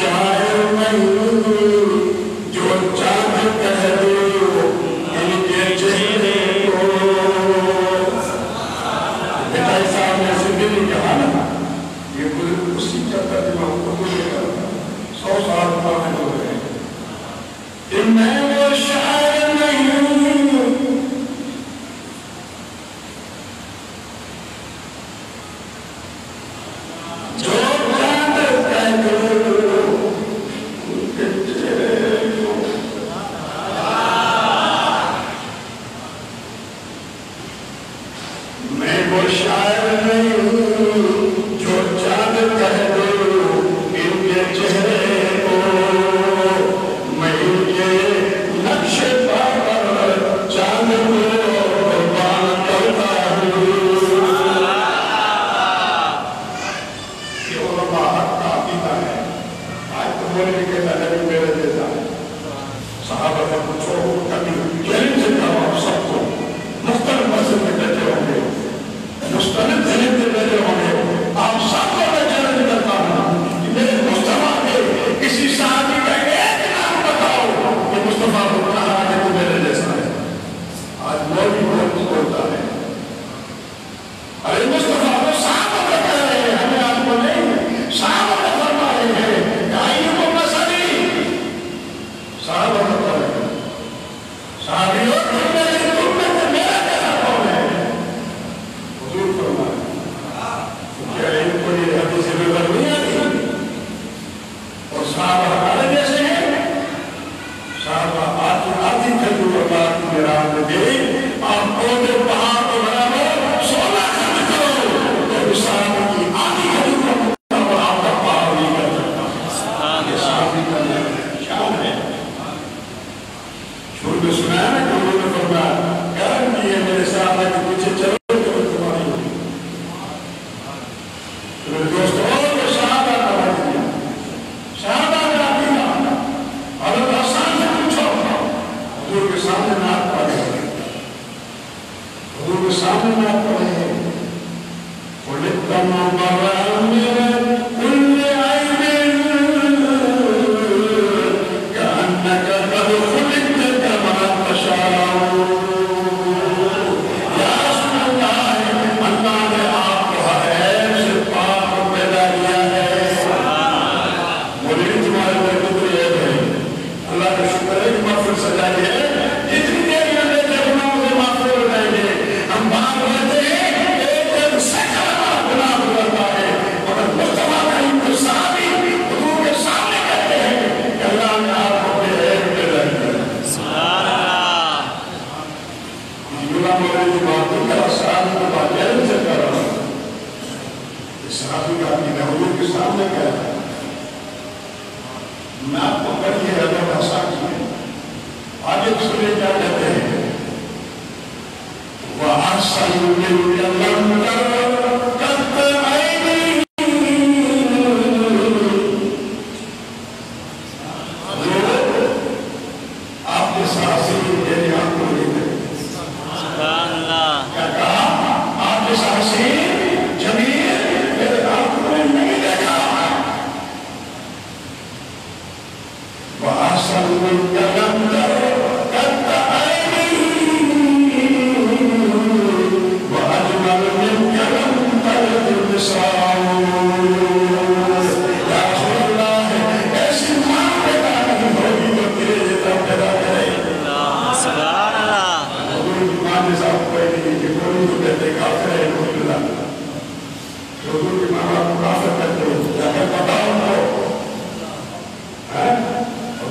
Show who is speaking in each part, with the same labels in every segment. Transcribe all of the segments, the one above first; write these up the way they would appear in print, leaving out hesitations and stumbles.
Speaker 1: شاعر نہیں جو چاند کہہ دو ان کے چہرے کو. بیٹا صاحب نے ایسے بھی نہیں کہا نا, یہ کوئی اسی چکر میں ہم کو کوئی لے کر 100 سال پرانے ہو گئے کہ میں وہ شاعر نہیں جو چاند کہہ دو ان کے چہرے کو. میں وہ شاعر نہیں جو چاند کہہ دو ان کے چہرے کو. میں ان کے نقش پا کر چاند کو قربان کرتا ہوں. یہ علماء حق کا عقیدہ ہے. آج تو بولنے کے نظر میرے جیسا ہے. صحابہ کا پوچھو کبھی چیلنج کرو آپ سب کو, مختلف مسجد میں بیٹھے ہوں گے, مستند ذہن میں بیٹھے ہوں گے, آپ سب کو میں چیلنج کرتا ہوں کہ میرے مصطفی کے کسی صحابی کا ایک نام بتاؤ کہ مصطفی کو کہا کہ تو میرے جیسا ہے. آج مولوی بہت بولتا ہے, ارے مصطفی کو صحابہ بتا رہے ہیں, ہمیں آپ کو نہیں. صحابہ فرما رہے ہیں کہ آئیے کو مسئلہ صحابہ بتا رہے ہیں. صحابیوں تم میں سے میرا کیسا کون ہے؟ حضور فرما رہے ہیں کیا ان کو یہ حدیث میں نہیں آتی؟ اور صحابہ ہمارے جیسے ہیں. صحابہ آتی کھجور اللہ کی میراث میں دے, آپ پودے پہاڑ کو بناو, سونا خرچ کرو, تو اس صحابہ کی آدھی کھجور اور آپ کا پاؤ نہیں کر سکتا. یہ صحابی کا شان ہے. شروع میں سنا ہے نا کہ انہوں نے فرمایا کرم کیے میرے صحابہ کے پیچھے چلو تو تمہاری ہوگی. میرے دوستوں کو صحابہ کا بات دیا, صحابہ کا عقیدہ. حضرت حسن سے پوچھو, حضور کے سامنے نعت پڑھے, حضور کے سامنے نعت پڑھے, خلقت مبرأ كل عيب كأنك قد خلقت كما تشاء. یا رسول اللہ, اللہ نے آپ کو ہر عیب سے پاک پیدا کیا ہے. مولوی تمہارے میں کتنی عیب ہے, اللہ کا شکر ہے کہ محفل سجائی ہے. جتنی دیر میں میرے گناہوں سے معاف ہو جائیں گے. ہم بات کرتے ہیں ایک دن سینکڑوں گناہ کرتا ہے, مگر مصطفیٰ کا ایک صحابی حضور کے سامنے کہتے ہیں کہ اللہ نے آپ کو بے عیب پیدا کیا.
Speaker 2: سبحان اللہ.
Speaker 1: مولوی کی بات نہیں کر, صحابی کو بات جہل سے کر رہا ہوں. صحابی کا عقیدہ حضور کے سامنے کہہ رہا ہے. میں آپ کو پڑھیے حضرت اسحاق کی آگے سنے کیا کہتے ہیں. وَأَحْسَنُ مِنْكَ لَمْ تَرَ قَطَّ عَيْنِي. آپ کے ساتھ سے میری آنکھوں نہیں گئی.
Speaker 2: سبحان اللہ.
Speaker 1: کیا کہا؟ آپ کے ساتھ سے جمیل میرے آنکھوں نے نہیں دیکھا. وَأَحْسَنُ مِنْكَ لَمْ تَرَ قَطَّ عَيْنِي وَأَجْمَلُ مِنْكَ لَمْ تَلِدْ النِّسَاءُ. یا رسول اللہ, ایسی ماں پیدا نہیں ہوگی جو تیرے جیسا پیدا کرے.
Speaker 2: سبحان اللہ.
Speaker 1: حضور کی ماں جیسا کوئی نہیں کہ کوئی تو کہتے کافر ہے. حضور کی ماں باپ کو کافر کہتے ہو, جا کر بتاؤ ان کو.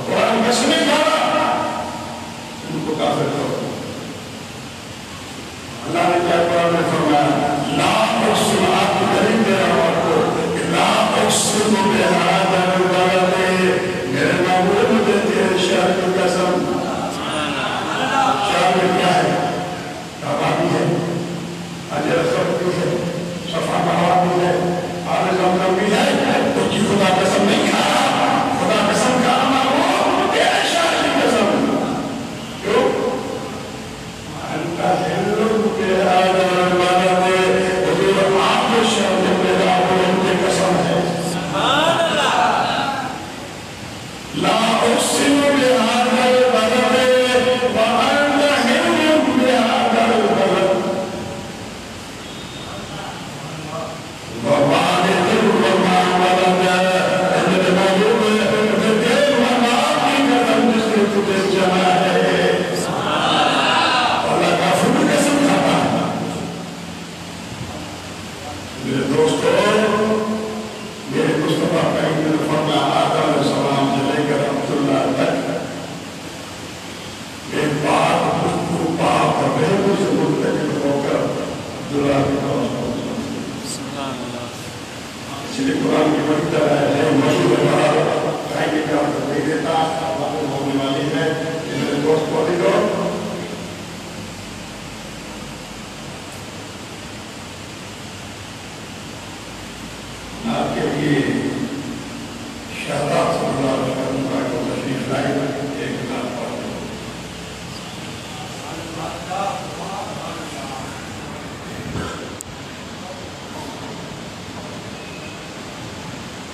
Speaker 1: قرآن قسمیں کھا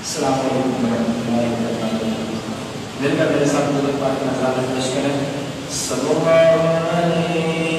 Speaker 3: السلام علیکم ورحمۃ اللہ وبرکاتہ. دل کا میرے ساتھ مدد پاک نظارہ پیش کریں. صلی اللہ علیہ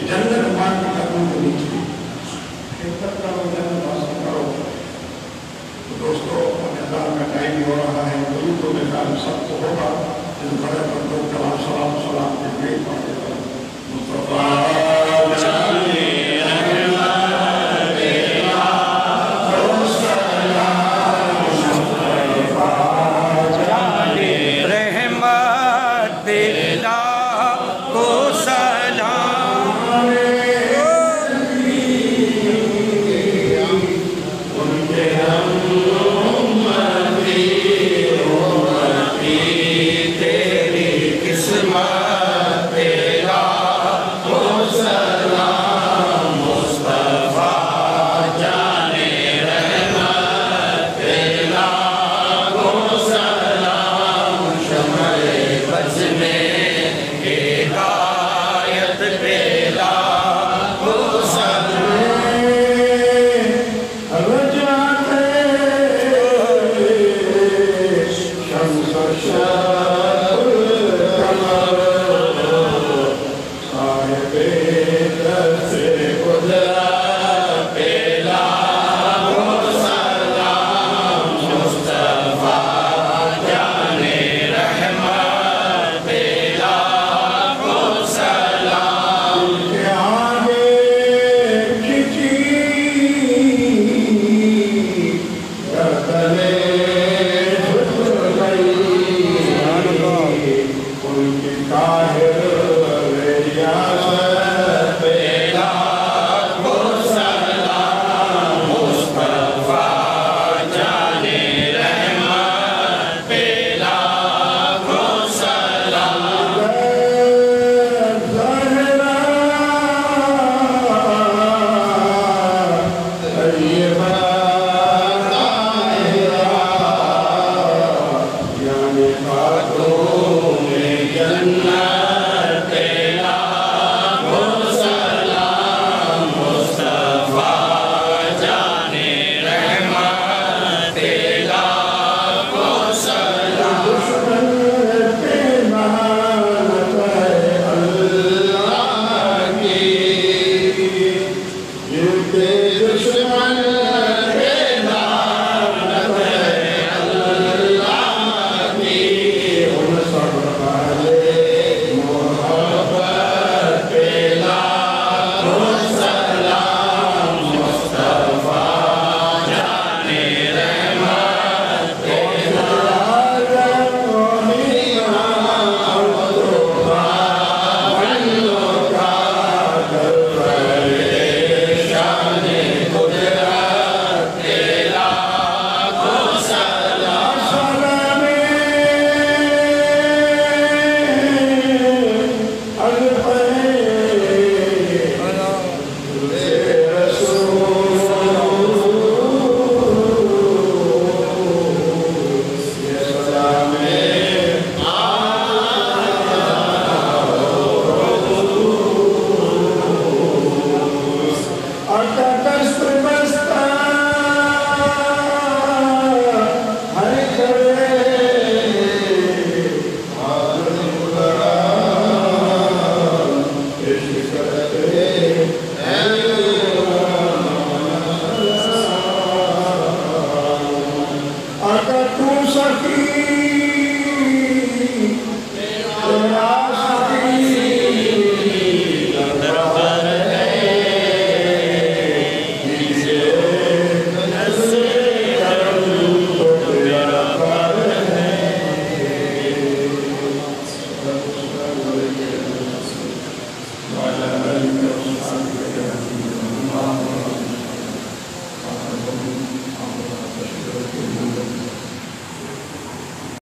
Speaker 1: جنت انسان کی قدموں کے نیچے خدمت کرو، جنت حاصل کرو۔ تو دوستو ہمیں اذان کا ٹائم ہو رہا ہے، وہی تو میرے خیال سب کو ہوگا اس بڑے بندوں کا سلام کے بھیج پاتے ہیں مصطفی